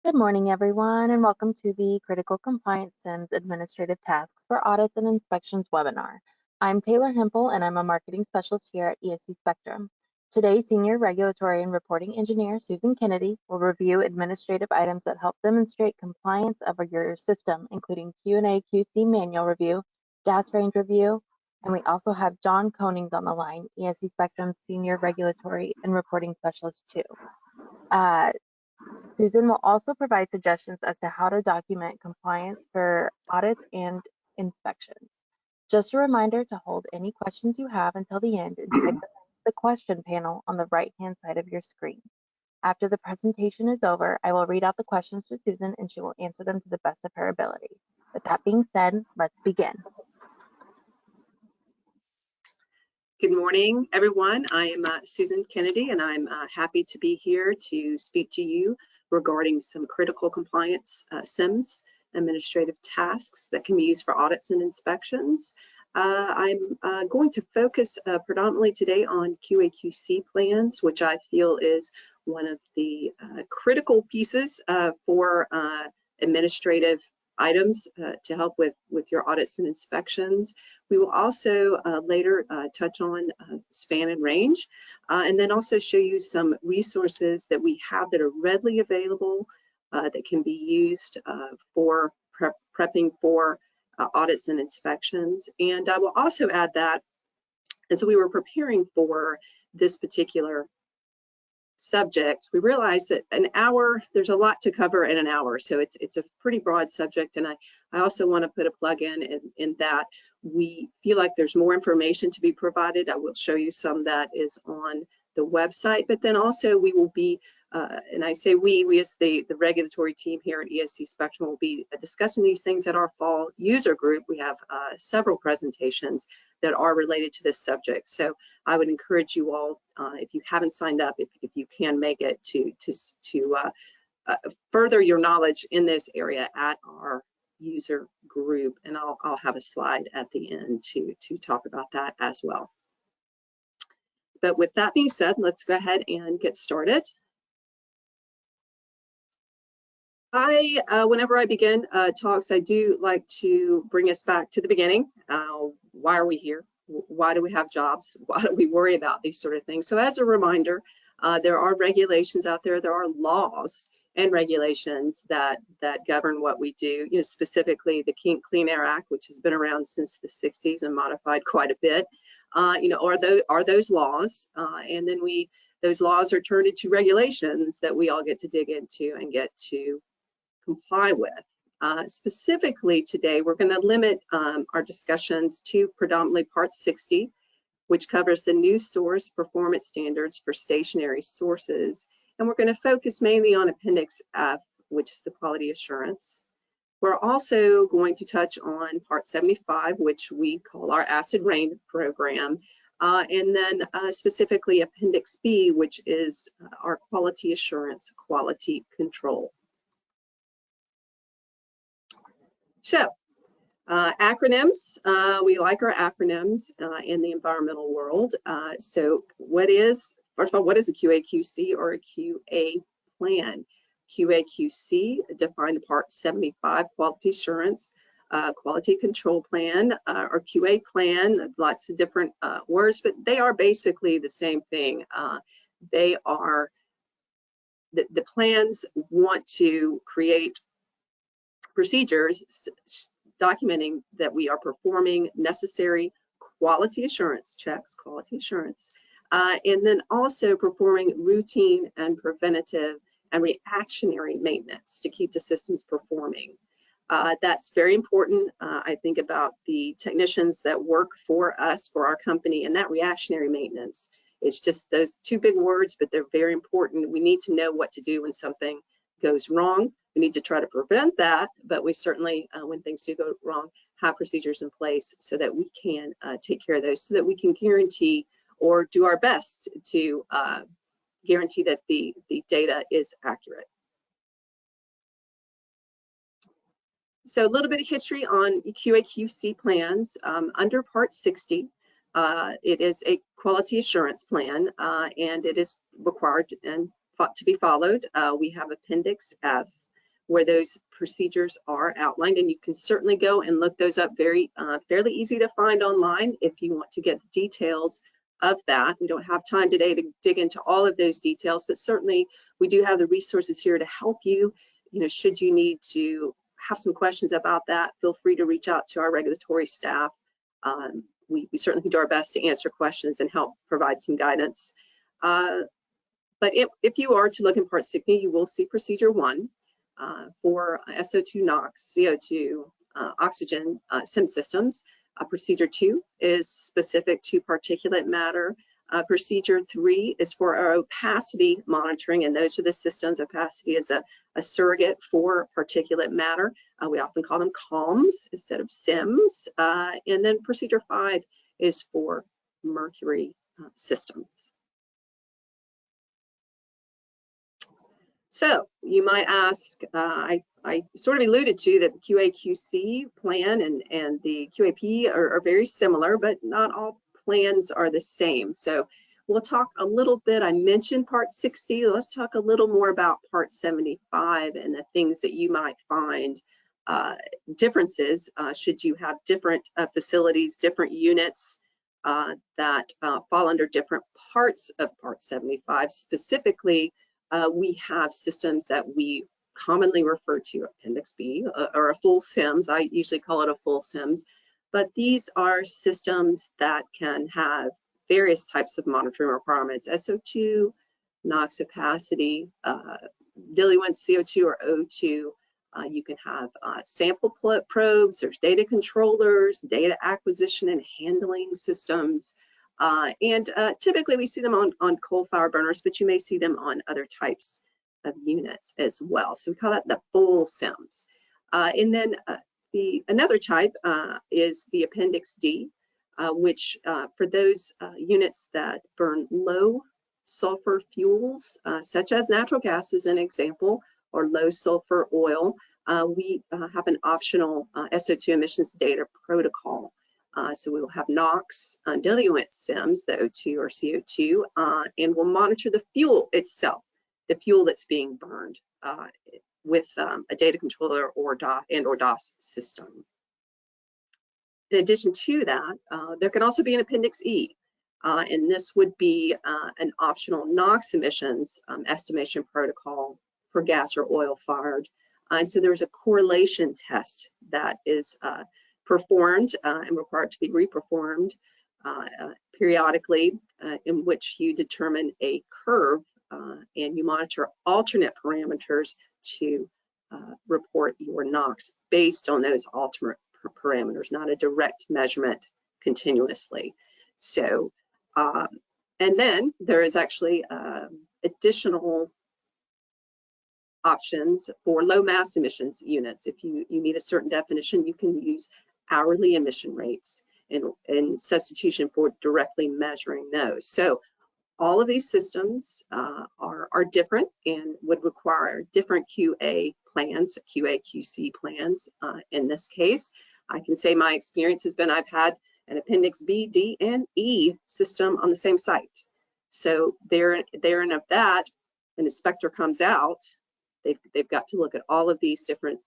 Good morning, everyone, and welcome to the Critical Compliance CEMS Administrative Tasks for Audits and Inspections webinar. I'm Taylor Hempel, and I'm a marketing specialist here at ESC Spectrum. Today, Senior Regulatory and Reporting Engineer Susan Kennedy will review administrative items that help demonstrate compliance of your system, including Q&A QC manual review, gas range review, and we also have John Konings on the line, ESC Spectrum's Senior Regulatory and Reporting Specialist too. Susan will also provide suggestions as to how to document compliance for audits and inspections. Just a reminder to hold any questions you have until the end and type them into the question panel on the right-hand side of your screen. After the presentation is over, I will read out the questions to Susan and she will answer them to the best of her ability. With that being said, let's begin. Good morning, everyone. I am Susan Kennedy, and I'm happy to be here to speak to you regarding some critical compliance CEMS administrative tasks that can be used for audits and inspections. I'm going to focus predominantly today on QA/QC plans, which I feel is one of the critical pieces for administrative items to help with your audits and inspections. We will also later touch on span and range, and then also show you some resources that we have that are readily available that can be used for prepping for audits and inspections. And I will also add that as we were preparing for this particular subject, we realized that an hour, there's a lot to cover in an hour, so it's a pretty broad subject. And I also want to put a plug in that we feel like there's more information to be provided. I will show you some that is on the website, but then also we will be and I say we as the regulatory team here at ESC Spectrum will be discussing these things at our fall user group. We have several presentations that are related to this subject. So I would encourage you all, if you haven't signed up, if you can make it to further your knowledge in this area at our user group. And I'll have a slide at the end to talk about that as well. But with that being said, let's go ahead and get started. Whenever I begin talks, I do like to bring us back to the beginning. Why are we here? Why do we have jobs? Why do we worry about these sort of things? So as a reminder, there are regulations out there. There are laws and regulations that govern what we do. You know, specifically the Clean Air Act, which has been around since the 60s and modified quite a bit. You know, are those laws, and then those laws are turned into regulations that we all get to dig into and get to comply with. Specifically today, we're going to limit our discussions to predominantly Part 60, which covers the new source performance standards for stationary sources. And we're going to focus mainly on Appendix F, which is the quality assurance. We're also going to touch on Part 75, which we call our acid rain program. And then specifically Appendix B, which is our quality assurance, quality control. So, acronyms, we like our acronyms in the environmental world. So first of all, what is a QA/QC or a QA plan? QA/QC, defined in Part 75, quality assurance, quality control plan, or QA plan, lots of different words, but they are basically the same thing. They are, the plans want to create procedures documenting that we are performing necessary quality assurance checks, and then also performing routine and preventative and reactionary maintenance to keep the systems performing. That's very important. I think about the technicians that work for us, for our company, and that reactionary maintenance. It's just those two big words, but they're very important. We need to know what to do when something goes wrong. We need to try to prevent that, but we certainly, when things do go wrong, have procedures in place so that we can take care of those, so that we can guarantee or do our best to guarantee that the data is accurate. So a little bit of history on QA/QC plans. Under Part 60, it is a quality assurance plan, and it is required and to be followed. We have Appendix F, where those procedures are outlined, and you can certainly go and look those up. Fairly easy to find online if you want to get the details of that. We don't have time today to dig into all of those details, but certainly we do have the resources here to help you. Should you need to have some questions about that, feel free to reach out to our regulatory staff. We certainly can do our best to answer questions and help provide some guidance. But if you are to look in Part 60, you will see Procedure 1 for SO2, NOx, CO2, oxygen CEMS systems. Procedure 2 is specific to particulate matter. Procedure 3 is for our opacity monitoring, and those are the systems. Opacity is a surrogate for particulate matter. We often call them CEMS instead of CEMS. And then Procedure 5 is for mercury systems. So you might ask, I sort of alluded to that the QA/QC plan and the QAP are very similar, but not all plans are the same. So we'll talk a little bit, I mentioned Part 60, let's talk a little more about Part 75 and the things that you might find differences should you have different facilities, different units that fall under different parts of Part 75. Specifically, we have systems that we commonly refer to Appendix B or a full CEMS. I usually call it a full CEMS, but these are systems that can have various types of monitoring requirements: SO2, NOx opacity, diluent CO2 or O2. You can have sample probes, there's data controllers, data acquisition and handling systems. And typically we see them on coal-fired burners, but you may see them on other types of units as well. So we call that the full CEMS. And then another type is the Appendix D, which for those units that burn low sulfur fuels, such as natural gas as an example, or low sulfur oil, we have an optional SO2 emissions data protocol. So we will have NOx, diluent CEMS, the O2 or CO2, and we'll monitor the fuel itself, the fuel that's being burned with a data controller or DOS system. In addition to that, there can also be an Appendix E, and this would be an optional NOx emissions estimation protocol for gas or oil fired. And so there's a correlation test that is performed and required to be reperformed periodically, in which you determine a curve and you monitor alternate parameters to report your NOx based on those alternate parameters, not a direct measurement continuously. So, and then there is actually additional options for low mass emissions units. If you meet a certain definition, you can use hourly emission rates in substitution for directly measuring those. So all of these systems are different and would require different QA plans, QA/QC plans. In this case, I can say my experience has been I've had an Appendix B, D, and E system on the same site. So therein of that, an inspector comes out, they've got to look at all of these different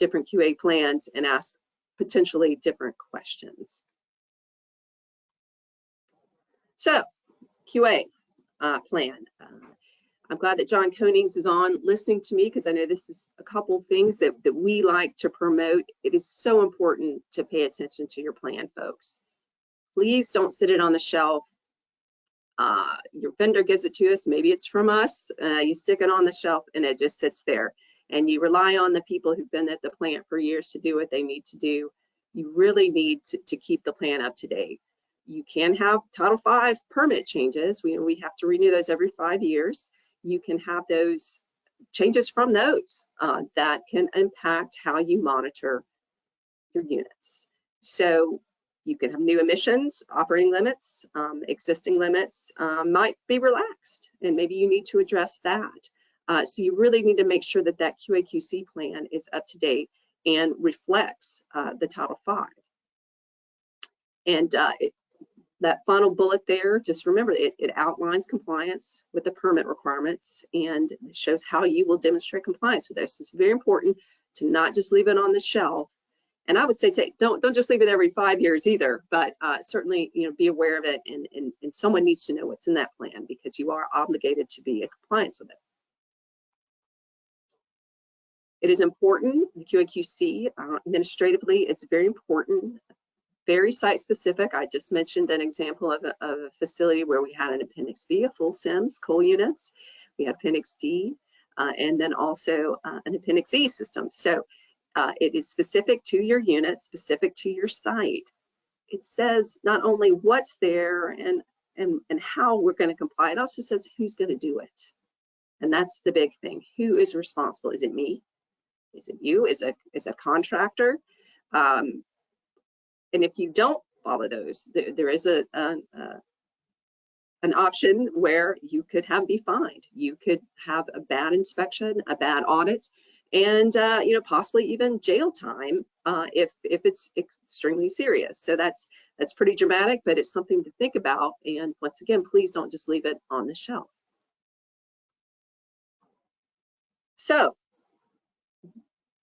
QA plans and ask potentially different questions. So QA plan. I'm glad that John Konings is on listening to me, because I know this is a couple things that we like to promote. It is so important to pay attention to your plan, folks. Please don't sit it on the shelf. Your vendor gives it to us, maybe it's from us, you stick it on the shelf and it just sits there. And you rely on the people who've been at the plant for years to do what they need to do. You really need to keep the plan up to date. You can have Title V permit changes. We have to renew those every 5 years. You can have those changes from those that can impact how you monitor your units. So you can have new emissions, operating limits, existing limits might be relaxed, and maybe you need to address that. So you really need to make sure that that QA/QC plan is up to date and reflects the Title V. And that final bullet there, just remember it outlines compliance with the permit requirements and shows how you will demonstrate compliance with those. It's very important to not just leave it on the shelf. And I would say don't just leave it every 5 years either, but certainly be aware of it, and someone needs to know what's in that plan because you are obligated to be in compliance with it. It is important, the QA/QC administratively, it's very important, very site specific. I just mentioned an example of a facility where we had an Appendix B, a full CEMS, coal units. We had Appendix D, and then also an Appendix E system. So it is specific to your unit, specific to your site. It says not only what's there and how we're going to comply, it also says who's going to do it. And that's the big thing. Who is responsible? Is it me? Is it you? Is a contractor? And if you don't follow those, there is an option where you could be fined. You could have a bad inspection, a bad audit, and possibly even jail time if it's extremely serious. So that's pretty dramatic, but it's something to think about. And once again, please don't just leave it on the shelf. So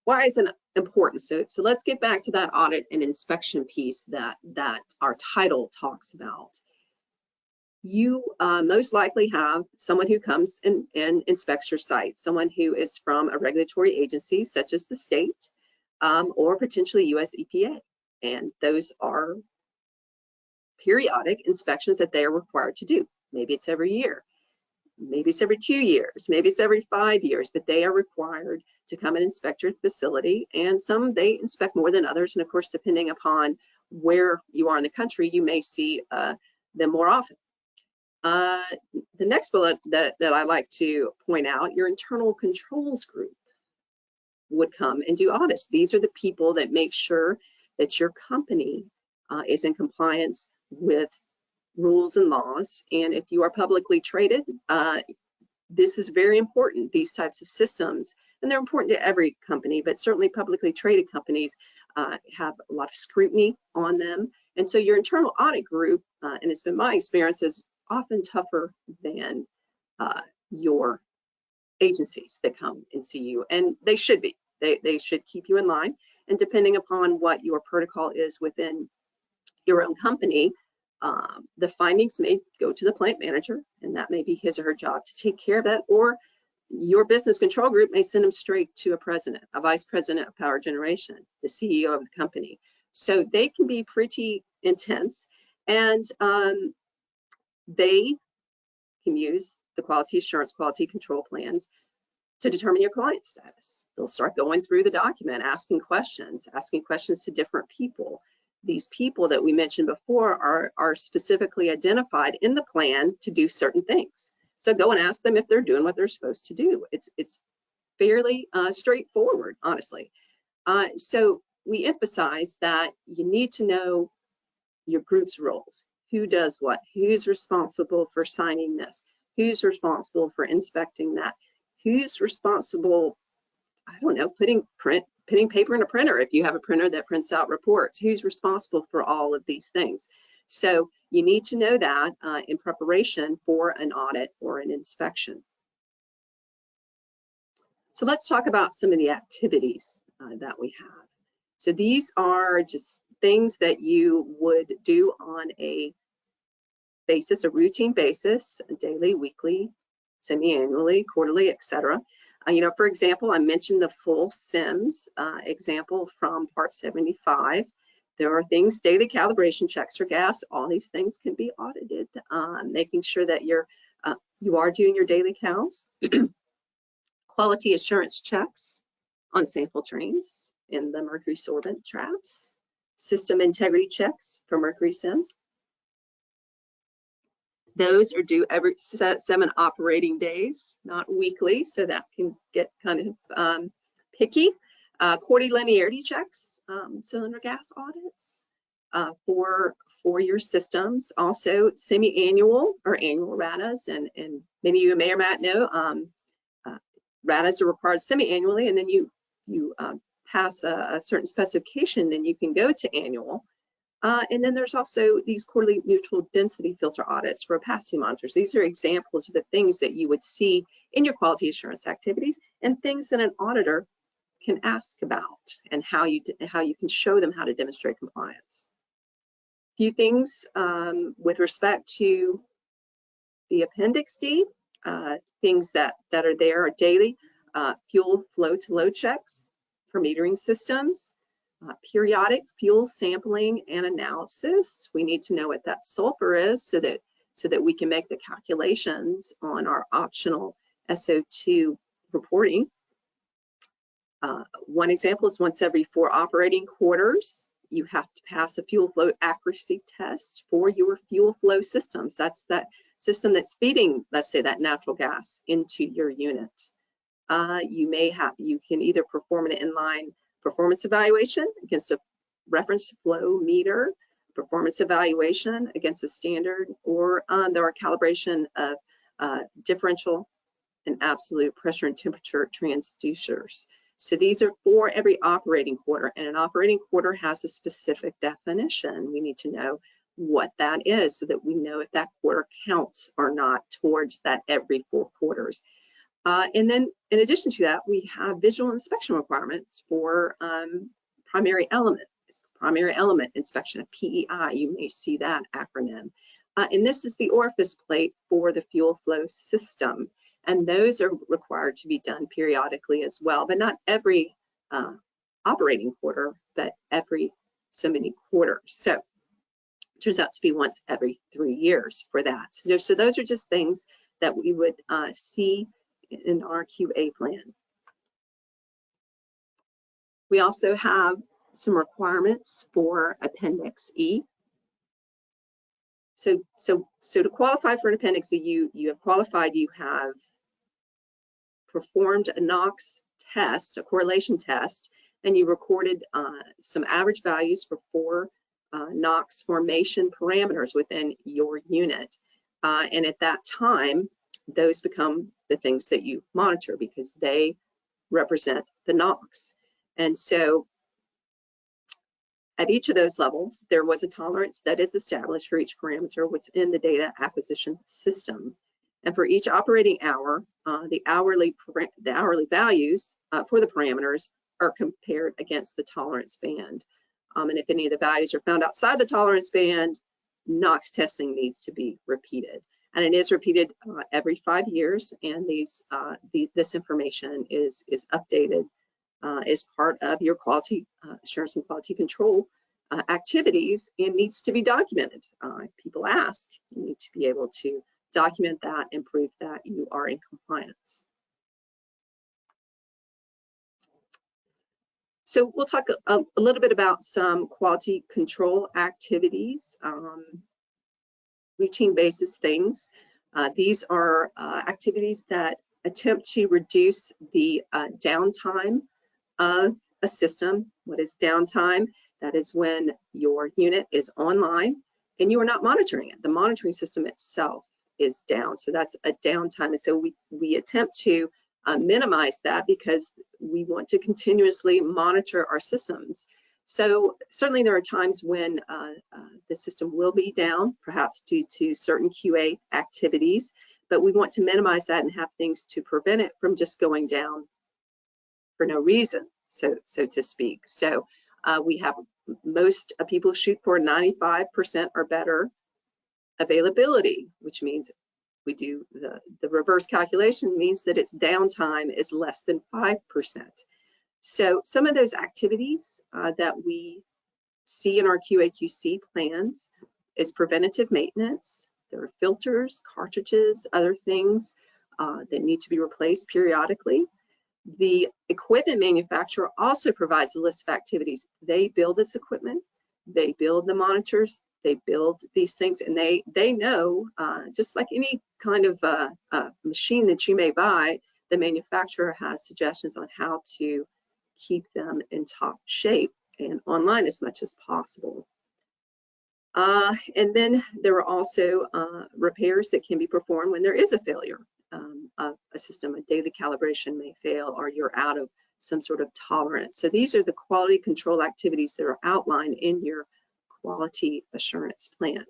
why is it important? So let's get back to that audit and inspection piece that our title talks about. You most likely have someone who comes and inspects your site, someone who is from a regulatory agency such as the state or potentially US EPA. And those are periodic inspections that they are required to do. Maybe it's every year. Maybe it's every 2 years, maybe it's every 5 years, but they are required to come and inspect your facility. And some they inspect more than others. And of course, depending upon where you are in the country, you may see them more often. The next bullet that I like to point out, your internal controls group would come and do audits. These are the people that make sure that your company is in compliance with rules and laws. And if you are publicly traded, this is very important, these types of systems. And they're important to every company, but certainly publicly traded companies have a lot of scrutiny on them. And so your internal audit group, and it's been my experience, is often tougher than your agencies that come and see you. And they should be. They should keep you in line. And depending upon what your protocol is within your own company, the findings may go to the plant manager, and that may be his or her job to take care of that, or your business control group may send them straight to a vice president of power generation, the CEO of the company. So they can be pretty intense, and they can use the quality assurance, quality control plans to determine your client status. They'll start going through the document, asking questions to different people. These people that we mentioned before are specifically identified in the plan to do certain things. So go and ask them if they're doing what they're supposed to do. It's fairly straightforward, honestly. So we emphasize that you need to know your group's roles. Who does what? Who's responsible for signing this? Who's responsible for inspecting that? Who's responsible, I don't know, putting paper in a printer if you have a printer that prints out reports? Who's responsible for all of these things? So you need to know that in preparation for an audit or an inspection. So let's talk about some of the activities that we have. So these are just things that you would do on a basis, a routine basis, daily, weekly, semi-annually, quarterly, etc. For example, I mentioned the full CEMS example from Part 75. There are things, daily calibration checks for gas. All these things can be audited, making sure that you are doing your daily counts. Quality assurance checks on sample trains in the mercury sorbent traps. System integrity checks for mercury CEMS. Those are due every 7 operating days, not weekly, so that can get kind of picky. Quarterly linearity checks, cylinder gas audits for your systems. Also semi-annual or annual RADAs, and many of you may or may not know, RADAs are required semi-annually, and then you pass a certain specification, then you can go to annual. And then there's also these quarterly neutral density filter audits for opacity monitors. These are examples of the things that you would see in your quality assurance activities and things that an auditor can ask about and how you can show them how to demonstrate compliance. A few things with respect to the Appendix D, things that are there are daily fuel flow to load checks for metering systems, periodic fuel sampling and analysis. We need to know what that sulfur is so that we can make the calculations on our optional SO2 reporting. One example is once every 4 operating quarters, you have to pass a fuel flow accuracy test for your fuel flow systems. That's that system that's feeding, let's say, that natural gas into your unit. You can either perform an inline performance evaluation against a reference flow meter, performance evaluation against a standard, or there are calibration of differential and absolute pressure and temperature transducers. So these are for every operating quarter, and an operating quarter has a specific definition. We need to know what that is so that we know if that quarter counts or not towards that every 4 quarters. And then in addition to that, we have visual inspection requirements for primary element inspection, PEI. You may see that acronym. And this is the orifice plate for the fuel flow system. And those are required to be done periodically as well, but not every operating quarter, but every so many quarters. So it turns out to be once every 3 years for that. So those are just things that we would see in our QA plan. We also have some requirements for Appendix E. So to qualify for an Appendix E, you have qualified, you have performed a NOx test, a correlation test, and you recorded some average values for 4 NOx formation parameters within your unit. And at that time, those become the things that you monitor because they represent the NOx. And so at each of those levels, there was a tolerance that is established for each parameter within the data acquisition system. And for each operating hour, the hourly values for the parameters are compared against the tolerance band. And if any of the values are found outside the tolerance band, NOx testing needs to be repeated. And it is repeated every 5 years, and this information is updated as part of your quality assurance and quality control activities and needs to be documented. People ask, you need to be able to document that and prove that you are in compliance. So we'll talk a little bit about some quality control activities, routine basis things. These are activities that attempt to reduce the downtime of a system. What is downtime? That is when your unit is online and you are not monitoring it. The monitoring system itself is down, so that's a downtime. And so we attempt to minimize that because we want to continuously monitor our systems. So certainly there are times when the system will be down, perhaps due to certain QA activities, but we want to minimize that and have things to prevent it from just going down for no reason, so to speak. So we have most people shoot for 95% or better availability, which means we do the reverse calculation means that its downtime is less than 5%. So some of those activities that we see in our QA/QC plans is preventative maintenance. There are filters, cartridges, other things that need to be replaced periodically. The equipment manufacturer also provides a list of activities. They build this equipment, they build the monitors, they build these things, and they know, just like any kind of machine that you may buy, the manufacturer has suggestions on how to keep them in top shape and online as much as possible. And then there are also repairs that can be performed when there is a failure of a system. A daily calibration may fail or you're out of some sort of tolerance. So these are the quality control activities that are outlined in your quality assurance plan.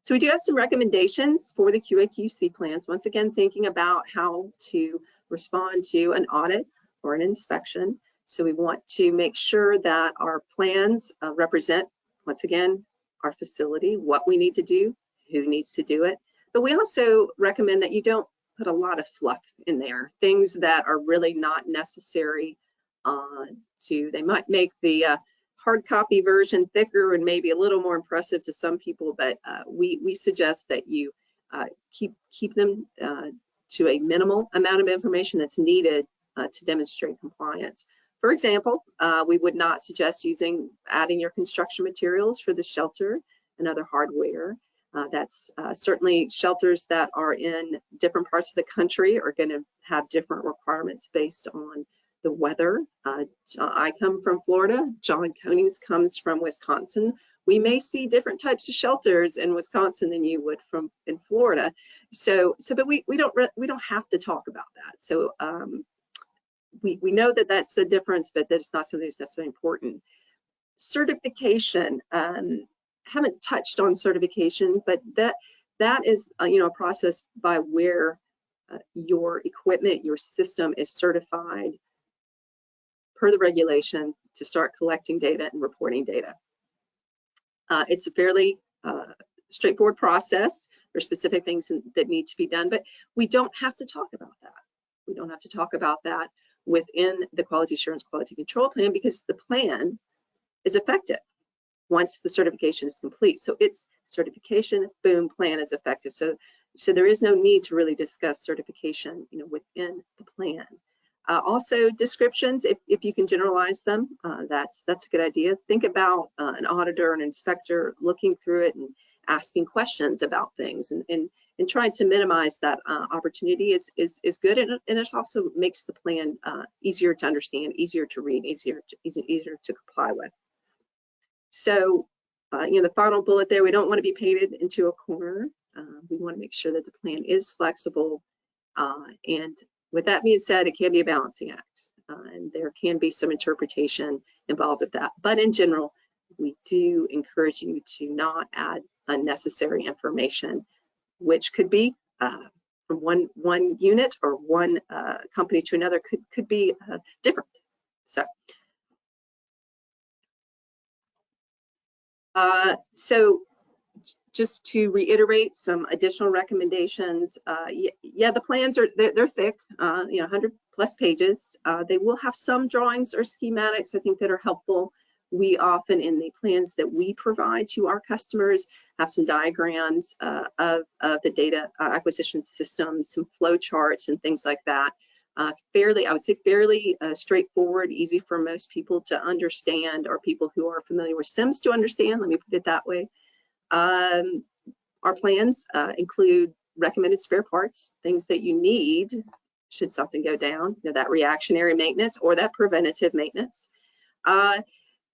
So we do have some recommendations for the QA/QC plans. Once again, thinking about how to respond to an audit or an inspection. So we want to make sure that our plans represent, once again, our facility, what we need to do, who needs to do it. But we also recommend that you don't put a lot of fluff in there, things that are really not necessary they might make the hard copy version thicker and maybe a little more impressive to some people, but we suggest that you keep them to a minimal amount of information that's needed to demonstrate compliance. For example, we would not suggest adding your construction materials for the shelter and other hardware. That's certainly shelters that are in different parts of the country are going to have different requirements based on the weather. I come from Florida. John Konings comes from Wisconsin. We may see different types of shelters in Wisconsin than you would in Florida. But we don't have to talk about that. So we know that that's a difference, but that it's not something that's necessarily important. Certification. Haven't touched on certification, but that is a process by where your equipment, your system is certified per the regulation to start collecting data and reporting data. It's a fairly straightforward process. There's specific things that need to be done, but we don't have to talk about that. We don't have to talk about that within the quality assurance quality control plan because the plan is effective once the certification is complete. So it's certification, boom, plan is effective. So there is no need to really discuss certification, within the plan. Also, descriptions, if you can generalize them, that's a good idea. Think about an auditor, an inspector looking through it and asking questions about things, and trying to minimize that opportunity is good, and it also makes the plan easier to understand, easier to read, easier to comply with. So, the final bullet there, we don't want to be painted into a corner. We want to make sure that the plan is flexible, and with that being said, it can be a balancing act, and there can be some interpretation involved with that. But in general, we do encourage you to not add unnecessary information, which could be from one unit or one company to another could be different. So just to reiterate some additional recommendations, yeah, the plans they're thick, 100 plus pages. They will have some drawings or schematics, I think, that are helpful. We often, in the plans that we provide to our customers, have some diagrams of the data acquisition system, some flow charts and things like that. I would say fairly straightforward, easy for most people to understand, or people who are familiar with CEMS to understand, let me put it that way. Our plans include recommended spare parts, things that you need should something go down, that reactionary maintenance or that preventative maintenance.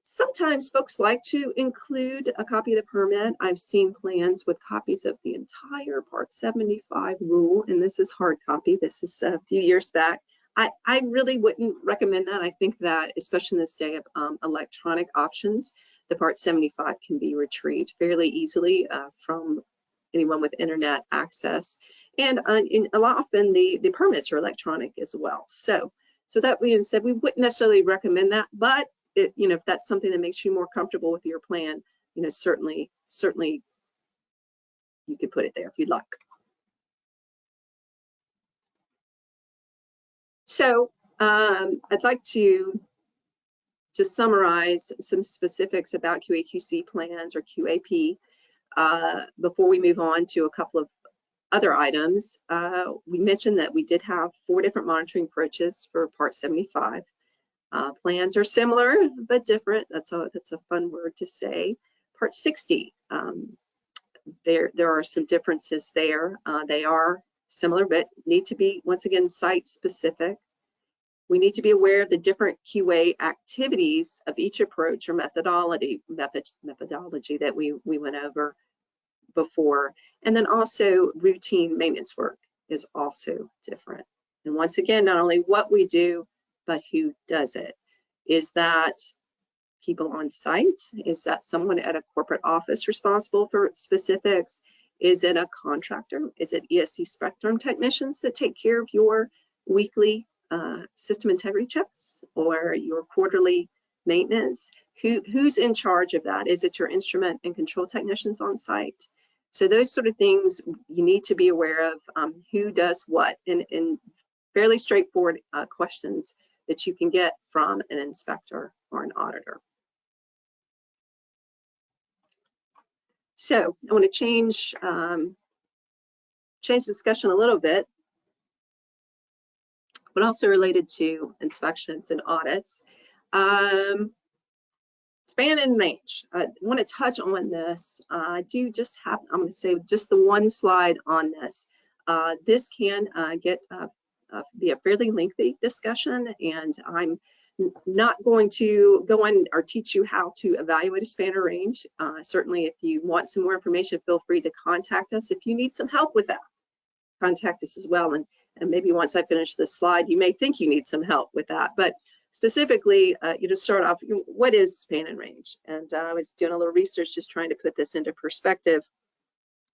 Sometimes folks like to include a copy of the permit. I've seen plans with copies of the entire Part 75 rule, and this is hard copy. This is a few years back. I really wouldn't recommend that. I think that, especially in this day of electronic options, the Part 75 can be retrieved fairly easily from anyone with internet access. And a lot often the permits are electronic as well. So that being said, we wouldn't necessarily recommend that, but if that's something that makes you more comfortable with your plan, certainly you could put it there if you'd like. So I'd like to just summarize some specifics about QA/QC plans or QAP before we move on to a couple of other items. We mentioned that we did have 4 different monitoring approaches for Part 75. Plans are similar but different. That's a fun word to say. Part 60, there are some differences there. They are similar but need to be, once again, site specific. We need to be aware of the different QA activities of each approach or methodology that we went over before. And then also routine maintenance work is also different. And once again, not only what we do, but who does it. Is that people on site? Is that someone at a corporate office responsible for specifics? Is it a contractor? Is it ESC Spectrum technicians that take care of your weekly system integrity checks or your quarterly maintenance? Who's in charge of that? Is it your instrument and control technicians on site? So those sort of things you need to be aware of, who does what, and fairly straightforward questions that you can get from an inspector or an auditor. So I want to change discussion a little bit, but also related to inspections and audits. Span and range. I want to touch on this. I do just have, I'm going to say just the one slide on this. This can be a fairly lengthy discussion, and I'm not going to go on or teach you how to evaluate a span or range. Certainly, if you want some more information, feel free to contact us. If you need some help with that, contact us as well. And maybe once I finish this slide, you may think you need some help with that. But specifically, you just start off, what is span and range? And I was doing a little research just trying to put this into perspective.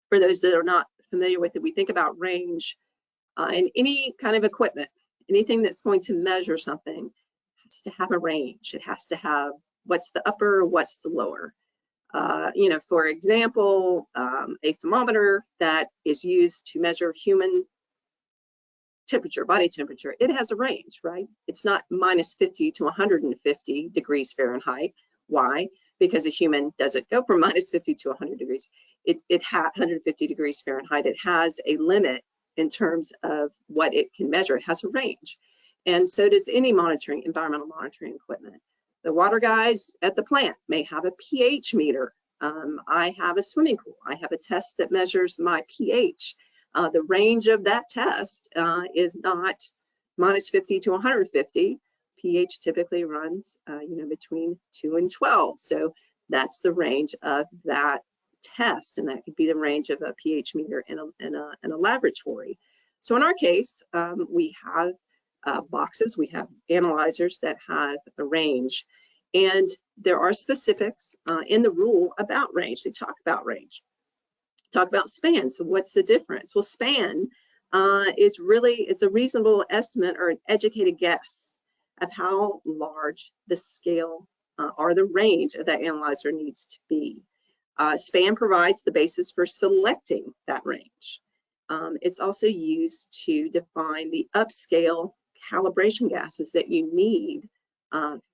For those that are not familiar with it, we think about range in any kind of equipment, anything that's going to measure something has to have a range. It has to have what's the upper, what's the lower. For example, a thermometer that is used to measure human temperature, body temperature, it has a range, right? It's not minus 50 to 150 degrees Fahrenheit. Why? Because a human doesn't go from minus 50 to 100 degrees. It has 150 degrees Fahrenheit. It has a limit in terms of what it can measure. It has a range. And so does any environmental monitoring equipment. The water guys at the plant may have a pH meter. I have a swimming pool. I have a test that measures my pH. The range of that test is not minus 50 to 150. pH typically runs, between 2 and 12. So that's the range of that test, and that could be the range of a pH meter in a laboratory. So in our case, we have boxes, we have analyzers that have a range, and there are specifics in the rule about range. They talk about range. Talk about span. So what's the difference? Well, span it's a reasonable estimate or an educated guess of how large the scale or the range of that analyzer needs to be. Span provides the basis for selecting that range. It's also used to define the upscale calibration gases that you need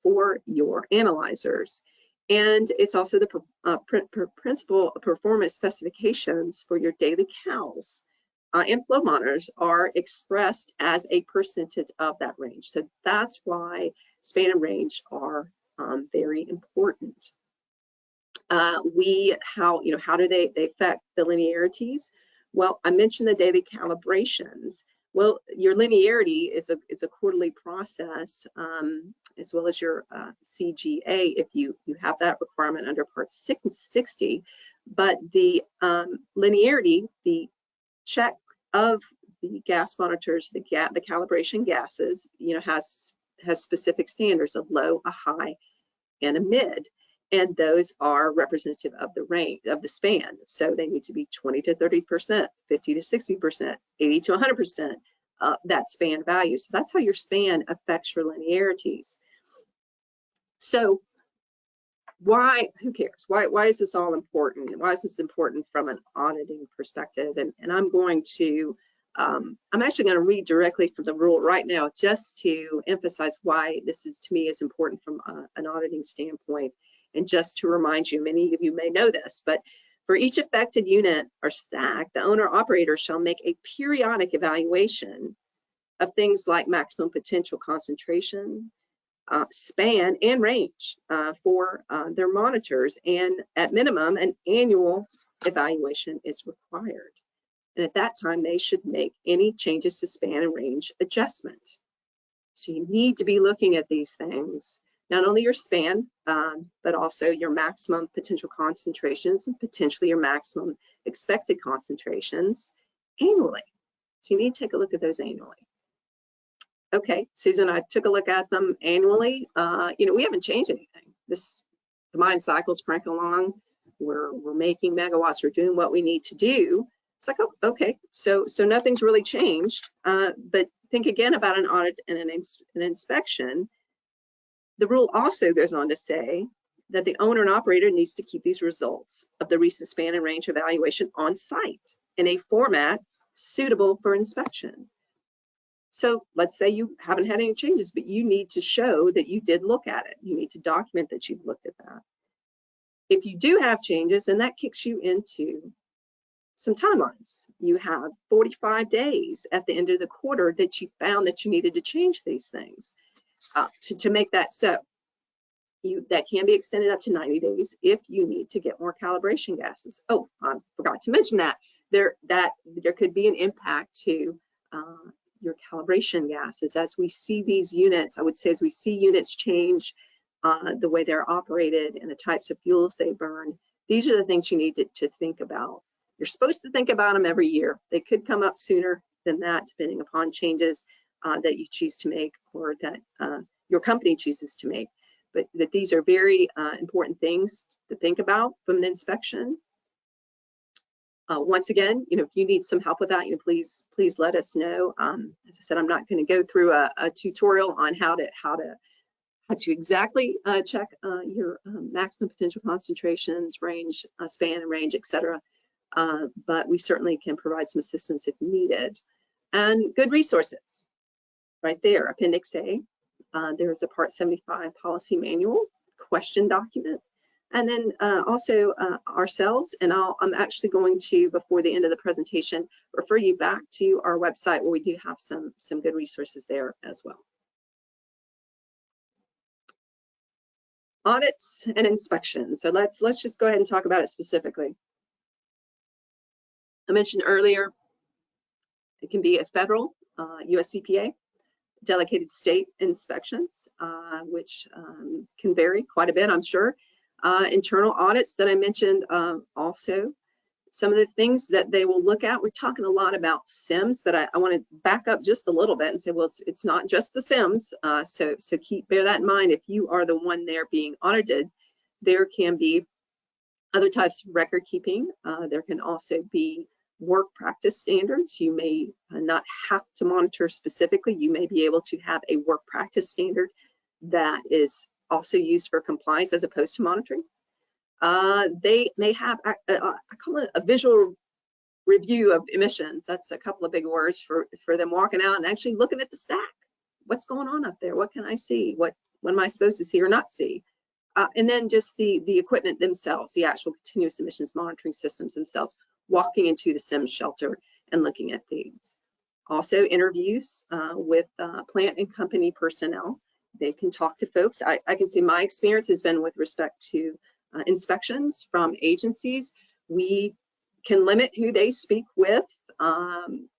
for your analyzers. And it's also the principal performance specifications for your daily cals and flow monitors are expressed as a percentage of that range. So that's why span and range are very important. How do they affect the linearities? Well, I mentioned the daily calibrations. Well, your linearity is a quarterly process, as well as your CGA if you have that requirement under Part 60. But the linearity, the check of the gas monitors, the calibration gases, has specific standards of low, a high, and a mid. And those are representative of the range of the span. So they need to be 20 to 30%, 50 to 60%, 80 to 100%, that span value. So that's how your span affects your linearities. So who cares? Why is this all important? Why is this important from an auditing perspective? And I'm going to, I'm actually going to read directly from the rule right now just to emphasize why this is, to me, is important from an auditing standpoint. And just to remind you, many of you may know this, but for each affected unit or stack, the owner-operator shall make a periodic evaluation of things like maximum potential concentration, span, and range for their monitors. And at minimum, an annual evaluation is required. And at that time, they should make any changes to span and range adjustments. So you need to be looking at these things, not only your span, but also your maximum potential concentrations and potentially your maximum expected concentrations annually. So you need to take a look at those annually. okay, Susan, I took a look at them annually. We haven't changed anything. The combined cycle's cranking along. We're making megawatts. We're doing what we need to do. It's like, oh, okay, so nothing's really changed. But think again about an audit and an inspection. The rule also goes on to say that the owner and operator needs to keep these results of the recent span and range evaluation on site in a format suitable for inspection. So let's say you haven't had any changes, but you need to show that you did look at it. You need to document that you've looked at that. If you do have changes, then that kicks you into some timelines. You have 45 days at the end of the quarter that you found that you needed to change these things to make that so. That can be extended up to 90 days if you need to get more calibration gases. Oh, I forgot to mention that there could be an impact to your calibration gases. As we see these units, I would say as we see units change the way they're operated and the types of fuels they burn, these are the things you need to think about. You're supposed to think about them every year. They could come up sooner than that, depending upon changes that you choose to make or that your company chooses to make. But that these are very important things to think about from an inspection. Once again, if you need some help with that, please let us know. As I said, I'm not going to go through a tutorial on how to exactly check your maximum potential concentrations, range, span and range, etc. But we certainly can provide some assistance if needed. And good resources, right there, Appendix A. There's a Part 75 policy manual, question document, and then also ourselves. And I'm actually going to, before the end of the presentation, refer you back to our website where we do have some good resources there as well. Audits and inspections. So let's just go ahead and talk about it specifically. I mentioned earlier, it can be a federal US EPA, delegated state inspections, which can vary quite a bit, I'm sure. Internal audits that I mentioned also. Some of the things that they will look at, we're talking a lot about CEMS, but I want to back up just a little bit and say, well, it's not just the CEMS, so bear that in mind. If you are the one there being audited, there can be other types of record keeping. There can also be work practice standards. You may not have to monitor specifically. You may be able to have a work practice standard that is also used for compliance as opposed to monitoring. They may have, I call it a visual review of emissions. That's a couple of big words for them walking out and actually looking at the stack. What's going on up there? What can I see? What am I supposed to see or not see? And then just the equipment themselves, the actual continuous emissions monitoring systems themselves, walking into the CEMS shelter and looking at things. Also interviews with plant and company personnel. They can talk to folks. I can say my experience has been with respect to inspections from agencies. We can limit who they speak with.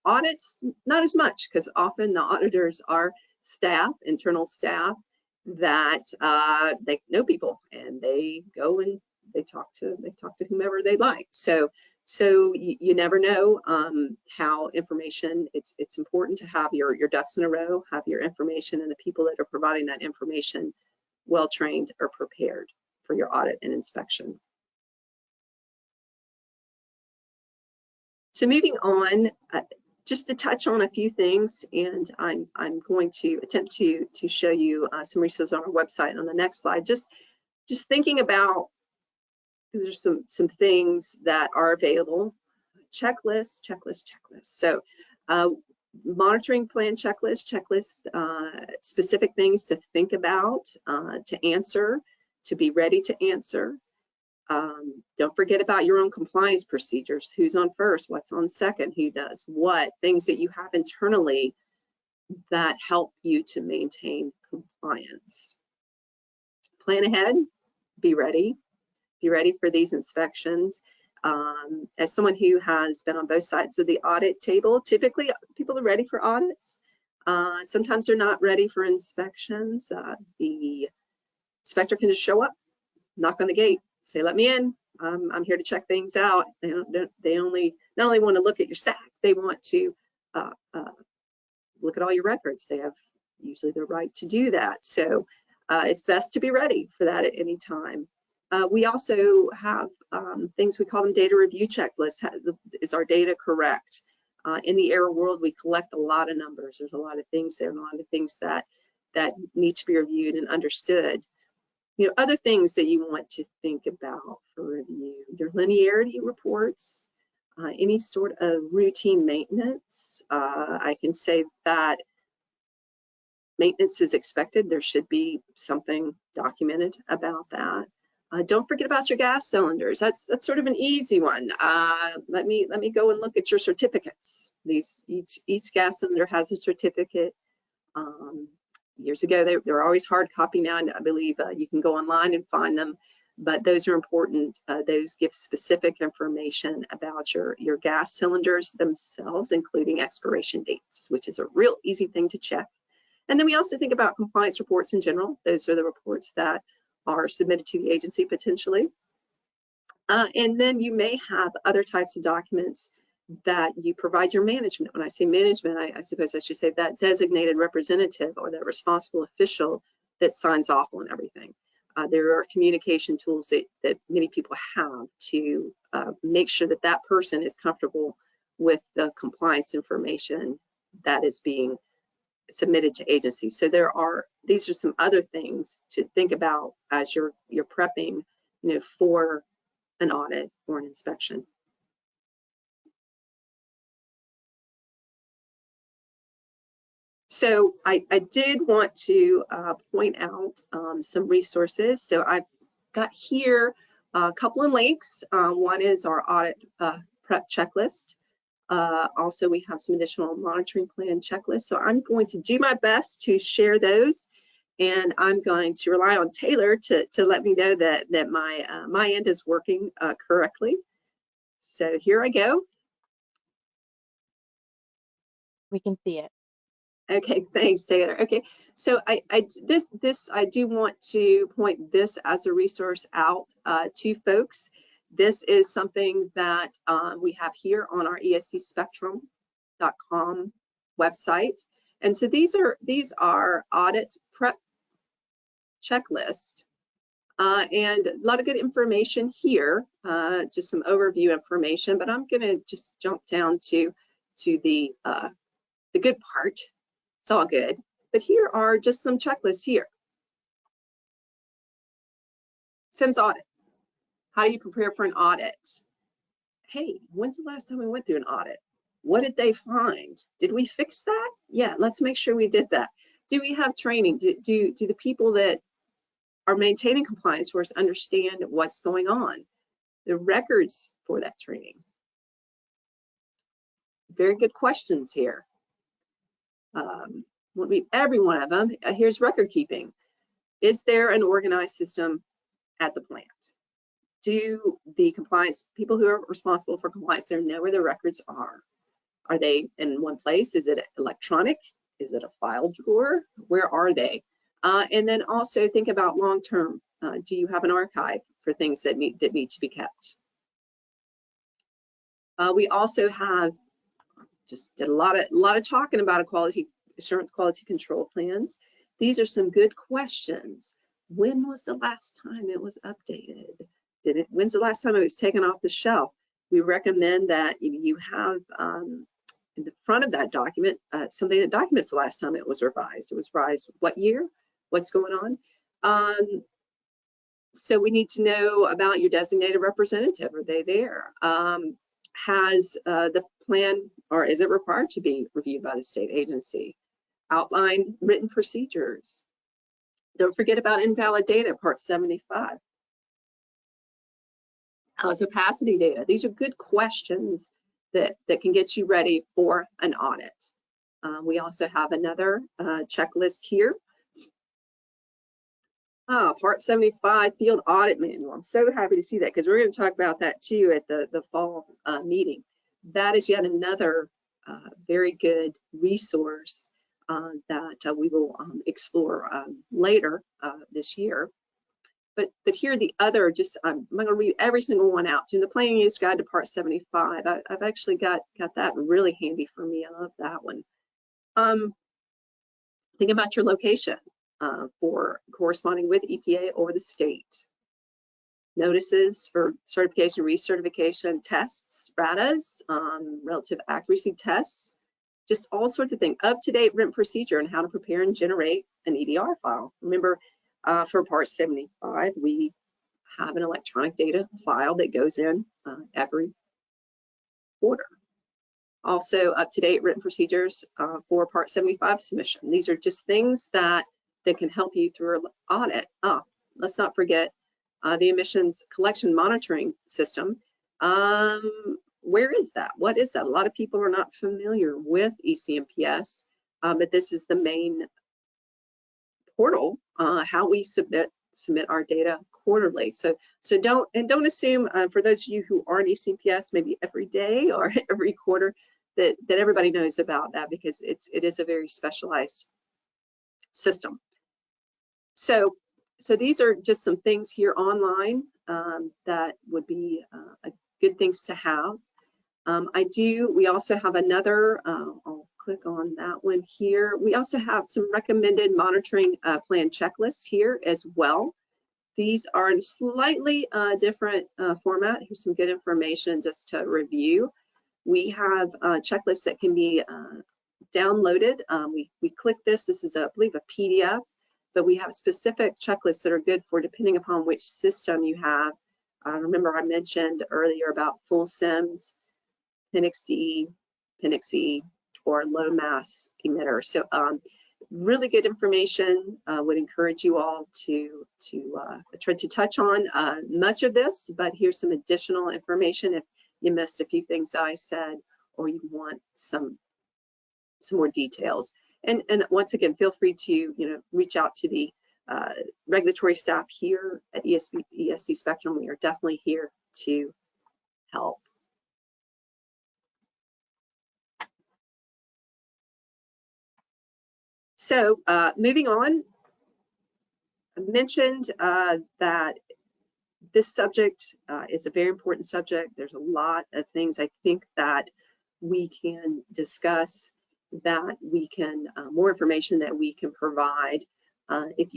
Audits, not as much, because often the auditors are staff, internal staff, that they know people and they go and they talk to whomever they like. So you never know how information, it's important to have your ducks in a row, have your information and the people that are providing that information well trained or prepared for your audit and inspection. So moving on, just to touch on a few things, and I'm going to attempt to show you some resources on our website on the next slide. Just thinking about, there's some things that are available. Checklist. So monitoring plan checklist, specific things to think about, to answer, to be ready to answer. Don't forget about your own compliance procedures. Who's on first? What's on second? Who does what? Things that you have internally that help you to maintain compliance. Plan ahead. Be ready. Be ready for these inspections. As someone who has been on both sides of the audit table, typically people are ready for audits. Sometimes they're not ready for inspections. The inspector can just show up, knock on the gate, say, let me in. I'm here to check things out. They not only want to look at your stack, they want to look at all your records. They have usually the right to do that. So it's best to be ready for that at any time. We also have things we call them data review checklists. Is our data correct? In the error world, we collect a lot of numbers. There's a lot of things there, and a lot of things that need to be reviewed and understood. You know, other things that you want to think about for review: your linearity reports, any sort of routine maintenance. I can say that maintenance is expected. There should be something documented about that. Don't forget about your gas cylinders. That's sort of an easy one. Let me go and look at your certificates. Each gas cylinder has a certificate. Years ago, they were always hard copy. Now I believe you can go online and find them, but those are important. Those give specific information about your gas cylinders themselves, including expiration dates, which is a real easy thing to check. And then we also think about compliance reports in general. Those are the reports that are submitted to the agency potentially. And then you may have other types of documents that you provide your management. When I say management, I suppose I should say that designated representative or that responsible official that signs off on everything. There are communication tools that many people have to make sure that that person is comfortable with the compliance information that is being submitted to agencies. So these are some other things to think about as you're prepping, you know, for an audit or an inspection. So I did want to point out some resources. So I've got here a couple of links. One is our audit prep checklist. Also, we have some additional monitoring plan checklists. So I'm going to do my best to share those, and I'm going to rely on Taylor to let me know that my end is working correctly. So here I go. We can see it. Okay, thanks, Taylor. Okay, so I do want to point this as a resource out to folks. This is something that we have here on our escspectrum.com website, and so these are audit prep checklist, and a lot of good information here. Just some overview information, but I'm going to just jump down to the good part. It's all good, but here are just some checklists here. CEMS audit. How do you prepare for an audit? Hey, when's the last time we went through an audit? What did they find? Did we fix that? Yeah, let's make sure we did that. Do we have training? Do the people that are maintaining compliance for us understand what's going on? The records for that training. Very good questions here. Won't read every one of them. Here's record keeping. Is there an organized system at the plant? Do the compliance people who are responsible for compliance there know where the records are? Are they in one place? Is it electronic? Is it a file drawer? Where are they? And then also think about long-term. Do you have an archive for things that need to be kept? We also have just did a lot of talking about quality assurance, quality control plans. These are some good questions. When was the last time it was updated? When's the last time it was taken off the shelf? We recommend that you have in the front of that document something that documents the last time it was revised. It was revised what year? What's going on? So we need to know about your designated representative. Are they there? Has the plan, or is it required to be reviewed by the state agency? Outline written procedures. Don't forget about invalid data, Part 75. How's opacity data? These are good questions that can get you ready for an audit. We also have another checklist here. Part 75 field audit manual. I'm so happy to see that because we're going to talk about that too at the fall meeting. That is yet another very good resource that we will explore later this year. But here are the other, I'm going to read every single one out. In the Planning Age Guide to Part 75, I've actually got that really handy for me. I love that one. Think about your location for corresponding with EPA or the state. Notices for certification, recertification tests, RADAs, relative accuracy tests, just all sorts of things. Up-to-date written procedure on how to prepare and generate an EDR file. Remember, for Part 75, we have an electronic data file that goes in every quarter. Also, up-to-date written procedures for Part 75 submission. These are just things that can help you through an audit. Let's not forget the emissions collection monitoring system. Where is that? What is that? A lot of people are not familiar with ECMPS, but this is the main portal, how we submit our data quarterly. So don't assume, for those of you who aren't ECMPS, maybe every day or every quarter, that everybody knows about that, because it is a very specialized system. So these are just some things here online that would be good things to have. We also have another, I'll click on that one here. We also have some recommended monitoring plan checklists here as well. These are in slightly different format. Here's some good information just to review. We have checklists that can be downloaded. We click this. This is, I believe, a PDF, but we have specific checklists that are good for depending upon which system you have. Remember, I mentioned earlier about full CEMS, Appendix D, Appendix E, or low mass emitter. So really good information. Would encourage you all to try to touch on much of this, but here's some additional information if you missed a few things I said, or you want some more details. And once again, feel free to reach out to the regulatory staff here at ESC Spectrum. We are definitely here to help. So moving on, I mentioned that this subject is a very important subject. There's a lot of things I think that we can discuss, that we can, more information that we can provide. If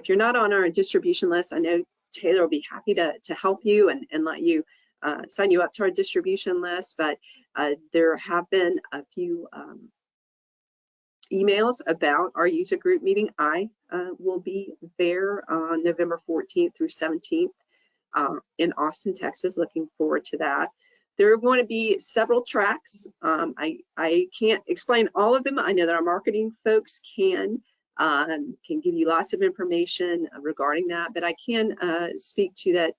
you're not on our distribution list, I know Taylor will be happy to help you and let you sign you up to our distribution list, but there have been a few emails about our user group meeting. I will be there on November 14th through 17th in Austin, Texas. Looking forward to that. There are going to be several tracks. I can't explain all of them. I know that our marketing folks can give you lots of information regarding that, but I can speak to that.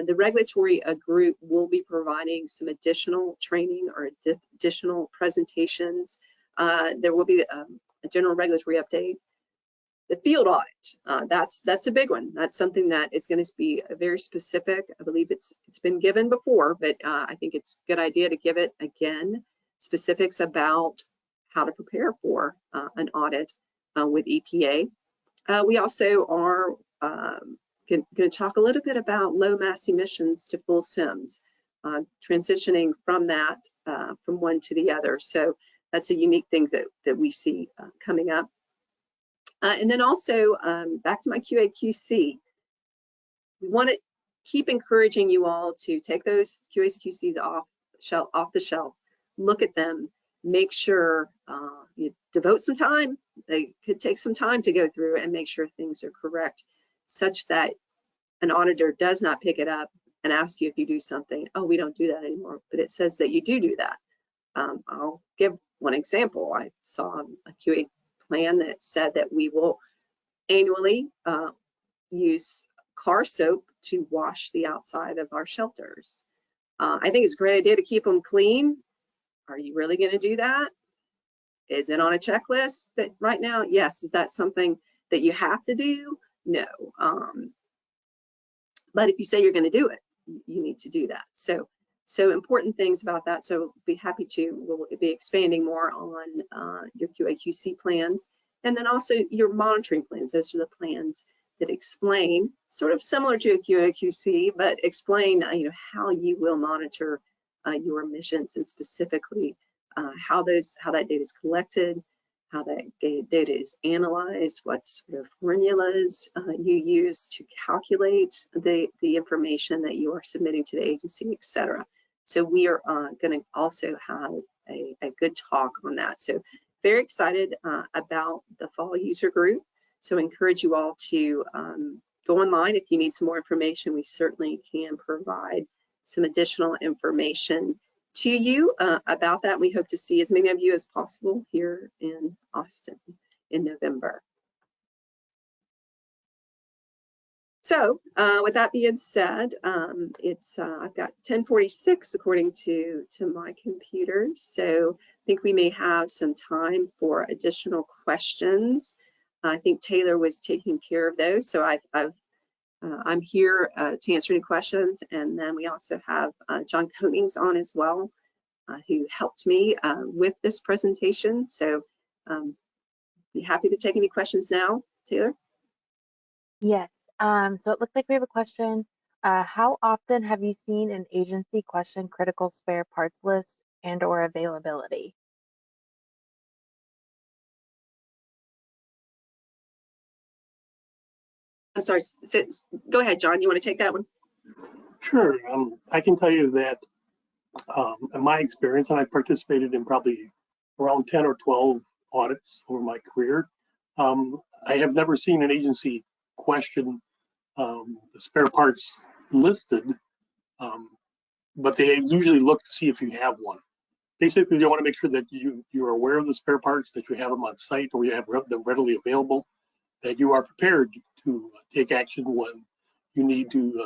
The regulatory group will be providing some additional training or additional presentations. There will be a general regulatory update. The field audit, that's a big one. That's something that is going to be very specific. I believe it's been given before, but I think it's a good idea to give it again. Specifics about how to prepare for an audit with EPA. We also are going to talk a little bit about low mass emissions to full CEMS, transitioning from that from one to the other. So that's a unique thing that we see coming up. And then also back to my QA/QC, we want to keep encouraging you all to take those QAs/QCs off the shelf, look at them, make sure you devote some time. They could take some time to go through and make sure things are correct, such that an auditor does not pick it up and ask you if you do something. Oh, we don't do that anymore, but it says that you do that. I'll give one example. I saw a QA plan that said that we will annually use car soap to wash the outside of our shelters. I think it's a great idea to keep them clean. Are you really going to do that? Is it on a checklist that right now? Yes. Is that something that you have to do? No. But if you say you're going to do it, you need to do that. So important things about that. So be happy we'll be expanding more on your QA/QC plans, and then also your monitoring plans. Those are the plans that explain, sort of similar to a QA/QC, but explain how you will monitor your emissions, and specifically how that data is collected, how that data is analyzed, what sort of formulas you use to calculate the information that you are submitting to the agency, etc. So we are going to also have a good talk on that. So very excited about the fall user group. So I encourage you all to go online if you need some more information. We certainly can provide some additional information to you about that. We hope to see as many of you as possible here in Austin in November. So with that being said, it's I've got 10:46 according to my computer. So I think we may have some time for additional questions. I think Taylor was taking care of those. So I'm here to answer any questions. And then we also have John Konings on as well, who helped me with this presentation. So be happy to take any questions now, Taylor. Yes. So it looks like we have a question. How often have you seen an agency question critical spare parts list and/or availability? I'm sorry, go ahead, John. You want to take that one? Sure. I can tell you that in my experience, and I participated in probably around 10 or 12 audits over my career, I have never seen an agency question the spare parts listed, but they usually look to see if you have one. Basically, they want to make sure that you're aware of the spare parts, that you have them on site or you have them readily available, that you are prepared to take action when you need to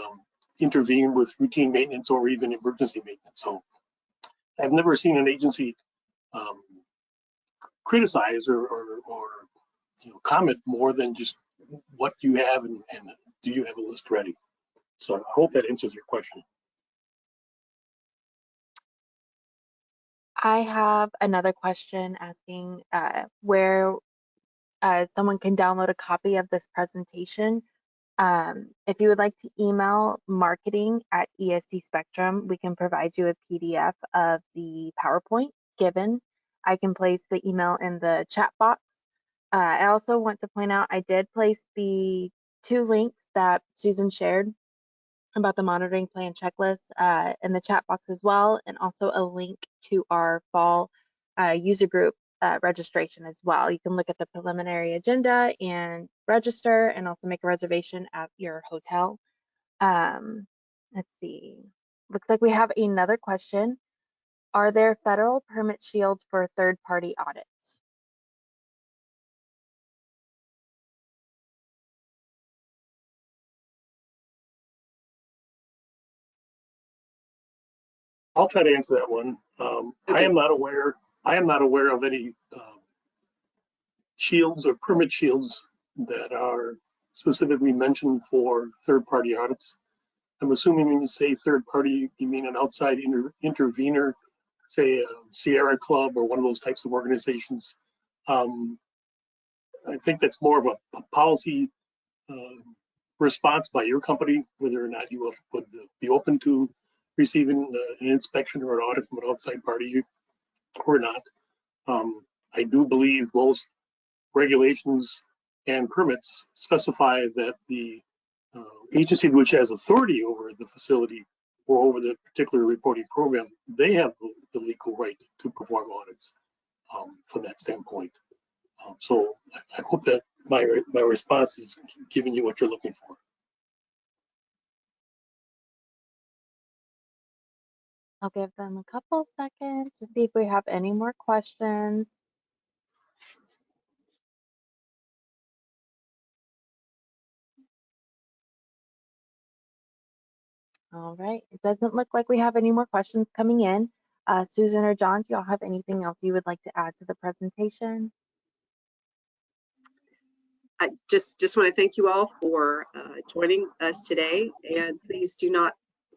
intervene with routine maintenance or even emergency maintenance. So I've never seen an agency criticize or comment more than just what you have and do you have a list ready. So I hope that answers your question. I have another question asking where someone can download a copy of this presentation. If you would like to email marketing@ESC Spectrum, we can provide you a PDF of the PowerPoint given. I can place the email in the chat box. I also want to point out I did place the 2 links that Susan shared about the monitoring plan checklist in the chat box as well, and also a link to our fall user group registration as well. You can look at the preliminary agenda and register and also make a reservation at your hotel. Let's see. Looks like we have another question. Are there federal permit shields for third-party audits? I'll try to answer that one. I am not aware of any shields or permit shields that are specifically mentioned for third-party audits. I'm assuming when you say third party, you mean an outside intervener, say a Sierra Club or one of those types of organizations. I think that's more of a policy response by your company, whether or not you would be open to receiving an inspection or an audit from an outside party or not. I do believe most regulations and permits specify that the agency which has authority over the facility or over the particular reporting program, they have the legal right to perform audits from that standpoint. So I hope that my response is giving you what you're looking for. I'll give them a couple seconds to see if we have any more questions. All right, it doesn't look like we have any more questions coming in. Susan or John, do y'all have anything else you would like to add to the presentation? I just want to thank you all for joining us today, and please do not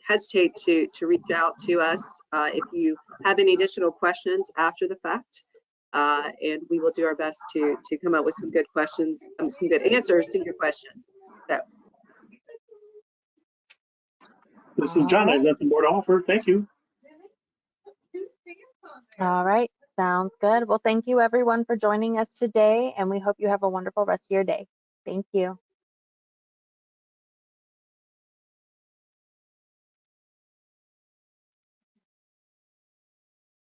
hesitate to reach out to us if you have any additional questions after the fact, and we will do our best to come up with some good questions, some good answers to your question. So. This is John. I have nothing more to offer. Thank you. All right. Sounds good. Well, thank you everyone for joining us today, and we hope you have a wonderful rest of your day. Thank you.